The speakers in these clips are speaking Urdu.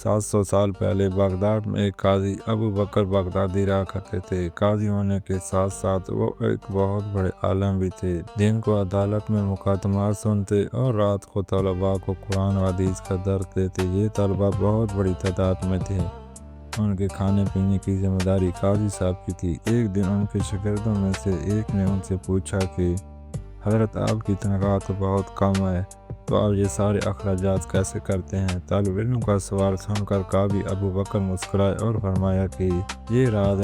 700 سال پہلے بغداد میں ایک قاضی ابو بکر بغدادی رہا کرتے تھے۔ قاضی ہونے کے ساتھ ساتھ وہ ایک بہت بڑے عالم بھی تھے، جن کو عدالت میں مقدمات سنتے اور رات کو طلباء کو قرآن و حدیث کا درس دیتے۔ یہ طلباء بہت بڑی تعداد میں تھے۔ ان کے کھانے پینے کی ذمہ داری قاضی صاحب کی تھی۔ ایک دن ان کے شاگردوں میں سے ایک نے ان سے پوچھا کہ حضرت آپ کی تنخواہ تو بہت کم ہے، تو آپ یہ سارے اخراجات کیسے کرتے ہیں؟ طالب علم کا سوال سن کر قاضی ابو بکر مسکرائے اور فرمایا کہ یہ راز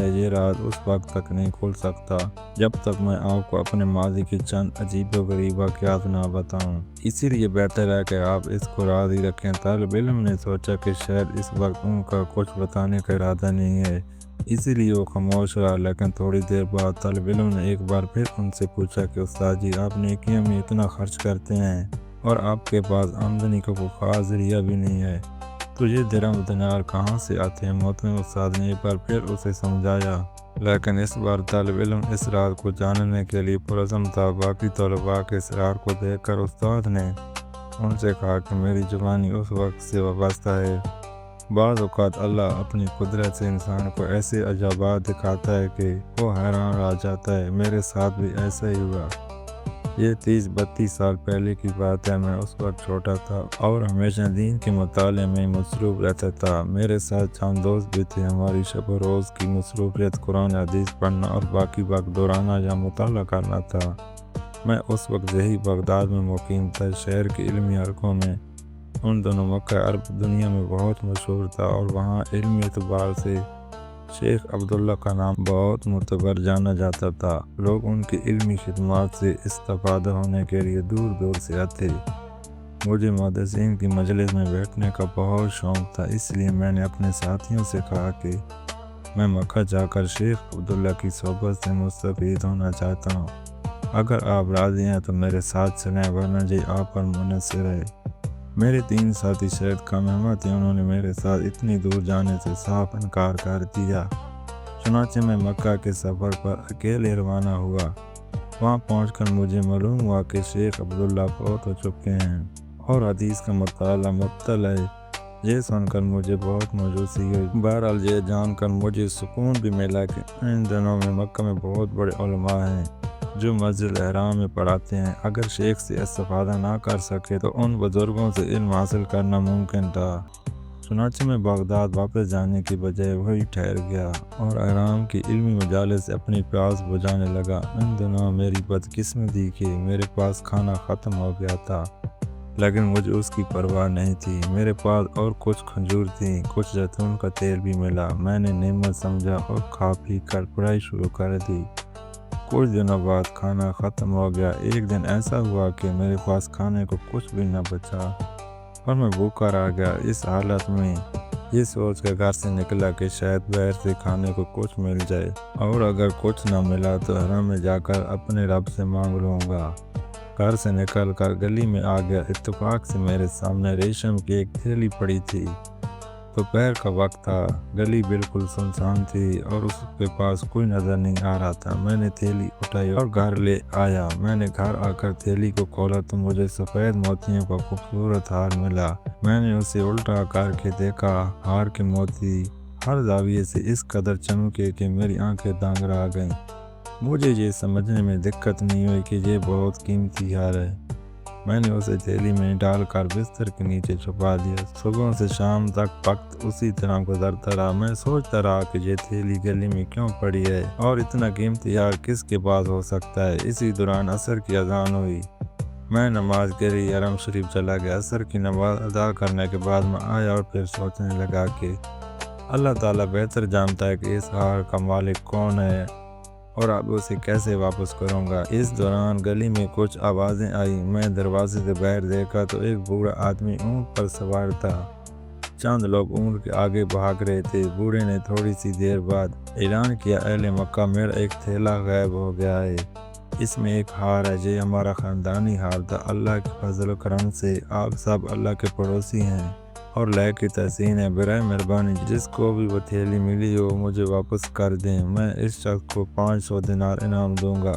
اس وقت تک نہیں کھل سکتا جب تک میں آپ کو اپنے ماضی کی چند عجیب و غریب واقعات نہ بتاؤں۔ اسی لیے بہتر ہے کہ آپ اس کو راز ہی رکھیں۔ طالب علم نے سوچا کہ شاید اس وقت ان کا کچھ بتانے کا ارادہ نہیں ہے، اسی لیے وہ خاموش رہا۔ لیکن تھوڑی دیر بعد طالب علم نے ایک بار پھر ان سے پوچھا کہ استاد جی، آپ نیکیوں میں اتنا خرچ کرتے ہیں اور آپ کے پاس آمدنی کا کوئی خاص ذریعہ بھی نہیں ہے، تو یہ درہم دینار کہاں سے آتے ہیں؟ محترم استاد نے ایک بار پھر اسے سمجھایا، لیکن اس بار طالب علم اس راز کو جاننے کے لیے پرعزم تھا۔ باقی طلباء کے اصرار کو دیکھ کر استاد نے ان سے کہا کہ میری جوانی اس وقت سے وابستہ ہے۔ بعض اوقات اللہ اپنی قدرت سے انسان کو ایسے عجائبات دکھاتا ہے کہ وہ حیران رہ جاتا ہے۔ میرے ساتھ بھی ایسا ہی ہوا۔ یہ 30-32 سال پہلے کی بات ہے۔ میں اس وقت چھوٹا تھا اور ہمیشہ دین کے مطالعے میں مصروف رہتا تھا۔ میرے ساتھ چند دوست بھی تھے۔ ہماری شب و روز کی مصروفیت قرآن حدیث پڑھنا اور باقی وقت دورانہ یا مطالعہ کرنا تھا۔ میں اس وقت ضحی بغداد میں مقیم تھا، شہر کے علمی حلقوں میں۔ ان دنوں مکہ عرب دنیا میں بہت مشہور تھا اور وہاں علمی اعتبار سے شیخ عبداللہ کا نام بہت معتبر جانا جاتا تھا۔ لوگ ان کی علمی خدمات سے استفادہ ہونے کے لیے دور دور سے آتے۔ مجھے محدثین کی مجلس میں بیٹھنے کا بہت شوق تھا، اس لیے میں نے اپنے ساتھیوں سے کہا کہ میں مکہ جا کر شیخ عبداللہ کی صحبت سے مستفید ہونا چاہتا ہوں۔ اگر آپ راضی ہیں تو میرے ساتھ چلیں، ورنہ جی آپ پر منحصر ہے۔ میرے 3 ساتھی شاید کم ہمت تھے، انہوں نے میرے ساتھ اتنی دور جانے سے صاف انکار کر دیا۔ چنانچہ میں مکہ کے سفر پر اکیلے روانہ ہوا۔ وہاں پہنچ کر مجھے معلوم ہوا کہ شیخ عبداللہ فوت ہو چکے ہیں اور حدیث کا مطالعہ مبتل ہے۔ یہ سن کر مجھے بہت مایوسی ہوئی۔ بہرحال یہ جان کر مجھے سکون بھی ملا کہ ان دنوں میں مکہ میں بہت بڑے علماء ہیں جو مسجد الحرام میں پڑھاتے ہیں۔ اگر شیخ سے استفادہ نہ کر سکے تو ان بزرگوں سے علم حاصل کرنا ممکن تھا۔ چنانچہ میں بغداد واپس جانے کی بجائے وہیں ٹھہر گیا اور الحرام کی علمی مجالس سے اپنی پیاس بجھانے لگا۔ ان دنوں میری بدقسمتی کہ میرے پاس کھانا ختم ہو گیا تھا، لیکن مجھے اس کی پرواہ نہیں تھی۔ میرے پاس اور کچھ کھجور تھیں، کچھ زیتون کا تیل بھی ملا۔ میں نے نعمت سمجھا اور کھا پی کر پڑھائی شروع کر دی۔ کچھ دنوں بعد کھانا ختم ہو گیا۔ ایک دن ایسا ہوا کہ میرے پاس کھانے کو کچھ بھی نہ بچا اور میں بھوکا رہ گیا۔ اس حالت میں یہ سوچ کر گھر سے نکلا کہ شاید باہر سے کھانے کو کچھ مل جائے، اور اگر کچھ نہ ملا تو حرم میں جا کر اپنے رب سے مانگ لوں گا۔ گھر سے نکل کر گلی میں آ گیا۔ اتفاق سے میرے سامنے ریشم کی ایک تھیلی پڑی تھی۔ دوپہر کا وقت تھا، گلی بالکل سنسان تھی اور اس کے پاس کوئی نظر نہیں آ رہا تھا۔ میں نے تھیلی اٹھائی اور گھر لے آیا۔ میں نے گھر آ کر تھیلی کو کھولا تو مجھے سفید موتیوں کا خوبصورت ہار ملا۔ میں نے اسے الٹا کر کے دیکھا۔ ہار کے موتی ہر زاویے سے اس قدر چمکے کہ میری آنکھیں دنگ رہ گئیں۔ مجھے یہ سمجھنے میں دقت نہیں ہوئی کہ یہ بہت قیمتی ہار ہے۔ میں نے اسے تھیلی میں ڈال کر بستر کے نیچے چھپا دیا۔ صبح سے شام تک وقت اسی طرح گزرتا رہا۔ میں سوچتا رہا کہ یہ تھیلی گلی میں کیوں پڑی ہے اور اتنا قیمتی ہار کس کے پاس ہو سکتا ہے۔ اسی دوران عصر کی اذان ہوئی۔ میں نماز کے لیے حرم شریف چلا گیا۔ عصر کی نماز ادا کرنے کے بعد میں آیا اور پھر سوچنے لگا کہ اللہ تعالیٰ بہتر جانتا ہے کہ اس ہار کا مالک کون ہے اور اب اسے کیسے واپس کروں گا۔ اس دوران گلی میں کچھ آوازیں آئیں۔ میں دروازے سے باہر دیکھا تو ایک بوڑھا آدمی اونٹ پر سوار تھا۔ چند لوگ اونٹ کے آگے بھاگ رہے تھے۔ بوڑھے نے تھوڑی سی دیر بعد اعلان کیا، اہل مکہ، میرا ایک تھیلا غائب ہو گیا ہے۔ اس میں ایک ہار ہے۔ یہ ہمارا خاندانی ہار تھا۔ اللہ کے فضل و کرم سے آپ سب اللہ کے پڑوسی ہیں اور لائق تحسین ہے۔ برائے مہربانی جس کو بھی وہ تھیلی ملی ہو مجھے واپس کر دیں۔ میں اس شخص کو 500 دینار انعام دوں گا۔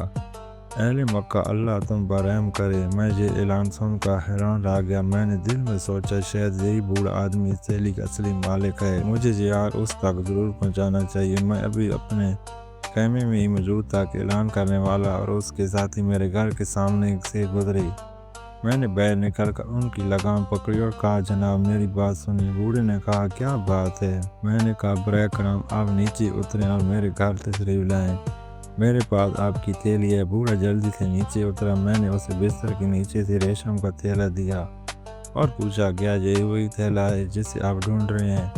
اہل مکہ، اللہ تم پر رحم کرے۔ میں یہ اعلان سن کر حیران رہ گیا۔ میں نے دل میں سوچا شاید یہی بوڑھا آدمی اس تھیلی کا اصلی مالک ہے۔ مجھے یہ یار اس تک ضرور پہنچانا چاہیے۔ میں ابھی اپنے خیمے میں ہی موجود تھا کہ اعلان کرنے والا اور اس کے ساتھی میرے گھر کے سامنے سے گزرے۔ میں نے باہر نکل کر ان کی لگام پکڑی اور کہا جناب میری بات سنیے۔ بوڑھے نے کہا کیا بات ہے؟ میں نے کہا برائے کرم آپ نیچے اتریں اور میرے گھر تشریف لائیں، میرے پاس آپ کی تھیلی ہے۔ بوڑھا جلدی سے نیچے اترا۔ میں نے اسے بستر کے نیچے سے ریشم کا تھیلا دیا اور پوچھا کیا یہ وہی تھیلا ہے جسے آپ ڈھونڈ رہے ہیں؟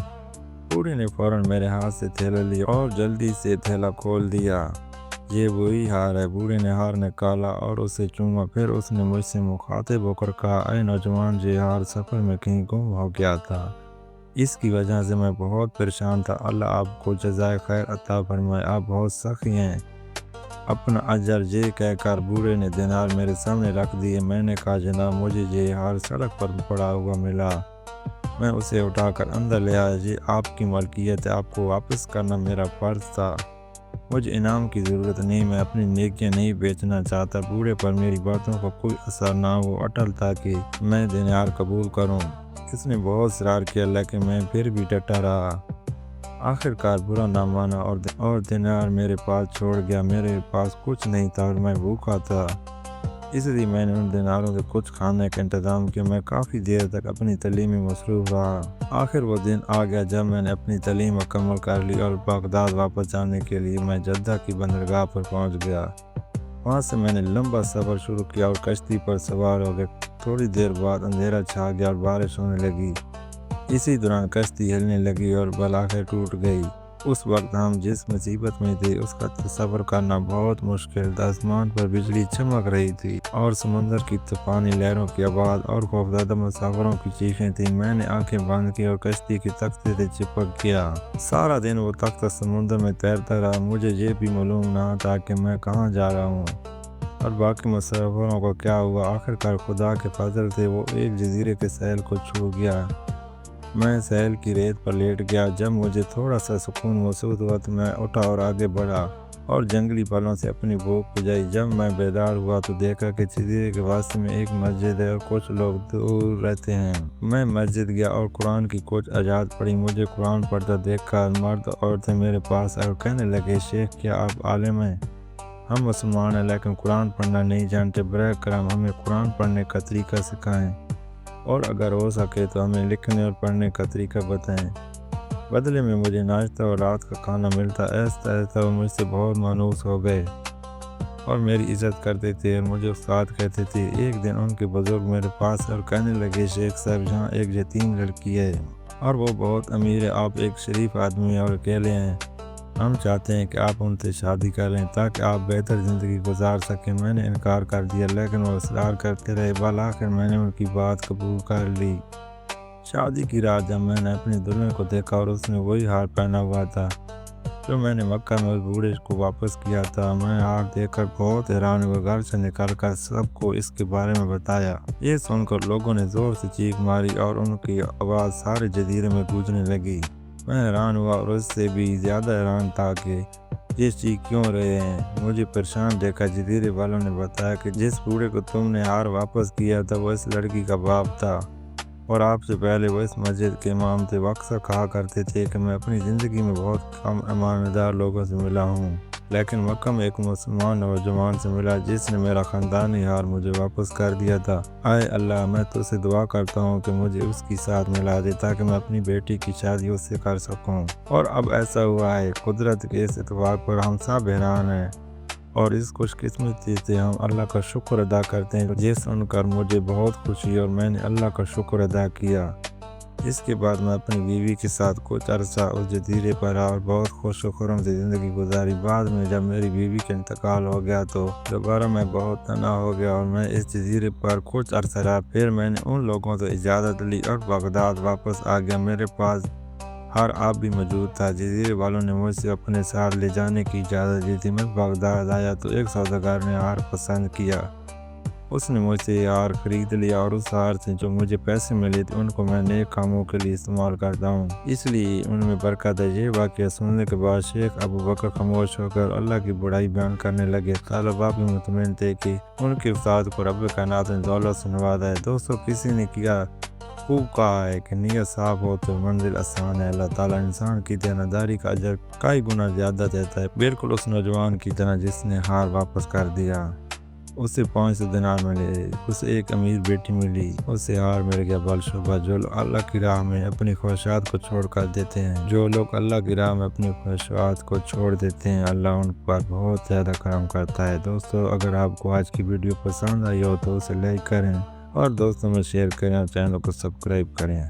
بوڑھے نے فوراً میرے ہاتھ سے تھیلا لیا اور جلدی سے تھیلا کھول دیا۔ یہ وہی ہار ہے۔ بوڑھے نے ہار نکالا اور اسے چوما، پھر اس نے مجھ سے مخاطب ہو کر کہا اے نوجوان، یہ ہار سفر میں کہیں گم ہو گیا تھا، اس کی وجہ سے میں بہت پریشان تھا۔ اللہ آپ کو جزائے خیر عطا فرمائے، آپ بہت سخی ہیں، اپنا اجر۔ یہ کہہ کر بوڑھے نے دینار میرے سامنے رکھ دیے۔ میں نے کہا جناب مجھے یہ ہار سڑک پر پڑا ہوا ملا، میں اسے اٹھا کر اندر لے آیا۔ یہ آپ کی ملکیت ہے، آپ کو واپس کرنا میرا فرض تھا۔ مجھے انعام کی ضرورت نہیں، میں اپنی نیکیاں نہیں بیچنا چاہتا۔ بوڑھے پر میری باتوں کا کوئی اثر نہ وہ اٹل تھا کہ میں دینار قبول کروں۔ اس نے بہت اصرار کیا لیکن میں پھر بھی ڈٹا رہا۔ آخر کار برا نہ مانا اور دینار میرے پاس چھوڑ گیا۔ میرے پاس کچھ نہیں تھا اور میں بھوکا تھا، اس لیے میں نے ان دیناروں سے کچھ کھانے کا انتظام کیا۔ میں کافی دیر تک اپنی تعلیم میں مصروف رہا۔ آخر وہ دن آ گیا جب میں نے اپنی تعلیم مکمل کر لی اور بغداد واپس جانے کے لیے میں جدہ کی بندرگاہ پر پہنچ گیا۔ وہاں سے میں نے لمبا سفر شروع کیا اور کشتی پر سوار ہو گیا۔ تھوڑی دیر بعد اندھیرا چھا گیا اور بارش ہونے لگی۔ اسی دوران کشتی ہلنے لگی اور بالآخر ٹوٹ گئی۔ اس وقت ہم جس مصیبت میں تھے اس کا تصور کرنا بہت مشکل تھا۔ آسمان پر بجلی چمک رہی تھی اور سمندر کی طوفانی لہروں کی آواز اور خوفزدہ مسافروں کی چیخیں تھیں۔ میں نے آنکھیں بند کی اور کشتی کے تختے سے چپک گیا۔ سارا دن وہ تختہ سمندر میں تیرتا رہا۔ مجھے یہ بھی معلوم نہ تھا کہ میں کہاں جا رہا ہوں اور باقی مسافروں کو کیا ہوا۔ آخر کار خدا کے فضل سے وہ ایک جزیرے کے ساحل کو چھو گیا۔ میں ساحل کی ریت پر لیٹ گیا۔ جب مجھے تھوڑا سا سکون محسوس ہوا تو میں اٹھا اور آگے بڑھا اور جنگلی پھلوں سے اپنی بھوک بجھائی۔ جب میں بیدار ہوا تو دیکھا کہ جزیرے کے وسط میں ایک مسجد ہے اور کچھ لوگ دور رہتے ہیں۔ میں مسجد گیا اور قرآن کی کچھ آیات پڑھی۔ مجھے قرآن پڑھتا دیکھ کر مرد اور عورتیں میرے پاس آئے اور کہنے لگے شیخ کیا آپ عالم ہیں؟ ہم مسلمان ہیں لیکن قرآن پڑھنا نہیں جانتے، برائے کرم ہمیں قرآن پڑھنے کا طریقہ سکھائیں اور اگر ہو سکے تو ہمیں لکھنے اور پڑھنے کا طریقہ بتائیں، بدلے میں مجھے ناشتہ اور رات کا کھانا ملتا۔ آہستہ آہستہ وہ مجھ سے بہت مانوس ہو گئے اور میری عزت کرتے تھے اور مجھے استاد کہتے تھے۔ ایک دن ان کے بزرگ میرے پاس آئے اور کہنے لگے شیخ صاحب یہاں ایک یتیم لڑکی ہے اور وہ بہت امیر ہے، آپ ایک شریف آدمی ہیں اور اکیلے ہیں، ہم چاہتے ہیں کہ آپ ان سے شادی کریں تاکہ آپ بہتر زندگی گزار سکیں۔ میں نے انکار کر دیا لیکن وہ اصرار کرتے رہے۔ بالآخر میں نے ان کی بات قبول کر لی۔ شادی کی رات جب میں نے اپنی دلہن کو دیکھا اور اس نے وہی ہار پہنا ہوا تھا جو میں نے مکہ میں اس بوڑھے کو واپس کیا تھا، میں ہار دیکھ کر بہت حیران ہوا۔ گھر سے نکل کر سب کو اس کے بارے میں بتایا۔ یہ سن کر لوگوں نے زور سے چیخ ماری اور ان کی آواز سارے جزیرے میں گونجنے لگی۔ میں حیران ہوا اور اس سے بھی زیادہ حیران تھا کہ یہ چیخ کیوں رہے ہیں۔ مجھے پریشان دیکھا جزیرے والوں نے بتایا کہ جس بوڑھے کو تم نے ہار واپس کیا تھا وہ اس لڑکی کا باپ تھا اور آپ سے پہلے وہ اس مسجد کے امام تھے۔ وہ اکثر کہا کرتے تھے کہ میں اپنی زندگی میں بہت کم ایماندار لوگوں سے ملا ہوں لیکن مکہ میں ایک مسلمان نوجوان سے ملا جس نے میرا خاندانی ہار مجھے واپس کر دیا تھا۔ اے اللہ، میں تو سے دعا کرتا ہوں کہ مجھے اس کے ساتھ ملا دے تاکہ میں اپنی بیٹی کی شادی اس سے کر سکوں۔ اور اب ایسا ہوا ہے۔ قدرت کے اس اتفاق پر ہم سب حیران ہیں اور اس خوش قسمتی سے ہم اللہ کا شکر ادا کرتے ہیں۔ یہ سن کر مجھے بہت خوشی اور میں نے اللہ کا شکر ادا کیا۔ اس کے بعد میں اپنی بیوی کے ساتھ کچھ عرصہ اس جزیرے پر رہا اور بہت خوش و خرم سے زندگی گزاری۔ بعد میں جب میری بیوی کا انتقال ہو گیا تو دوبارہ میں بہت تنہا ہو گیا اور میں اس جزیرے پر کچھ عرصہ رہا۔ پھر میں نے ان لوگوں سے اجازت لی اور بغداد واپس آ گیا۔ میرے پاس ہر آپ بھی موجود تھا۔ جزیرے والوں نے مجھ سے اپنے ساتھ لے جانے کی اجازت دی تھی۔ میں بغداد آیا تو ایک سوداگر نے ہار پسند کیا۔ اس نے مجھ سے ہار خرید لیا اور اس ہار سے جو مجھے پیسے ملے تھے ان کو میں نیک کاموں کے لیے استعمال کرتا ہوں، اس لیے ان میں برکت ہے۔ یہ واقعہ سننے کے بعد شیخ ابو بکر خاموش ہو کر اللہ کی بڑائی بیان کرنے لگے۔ طلباء بھی مطمئن تھے کہ ان کے استاد کو رب کائنات نے دولت سے نوازا ہے۔ دوستو، کسی نے کیا خوب کہا ہے کہ نیت صاف ہو تو منزل آسان ہے۔ اللہ تعالیٰ انسان کی دیانتداری کا اجر کئی گنا زیادہ دیتا ہے، بالکل اس نوجوان کی طرح جس نے ہار واپس کر دیا۔ اسے 500 دینار ملے، اسے ایک امیر بیٹی ملی، اسے ہار مل گیا۔ بالشبہ جو لوگ اللہ کی راہ میں اپنی خواہشات کو چھوڑ کر دیتے ہیں، اللہ ان پر بہت زیادہ کرم کرتا ہے۔ دوستو، اگر آپ کو آج کی ویڈیو پسند آئی ہو تو اسے لائک کریں اور دوستوں میں شیئر کریں اور چینل کو سبسکرائب کریں۔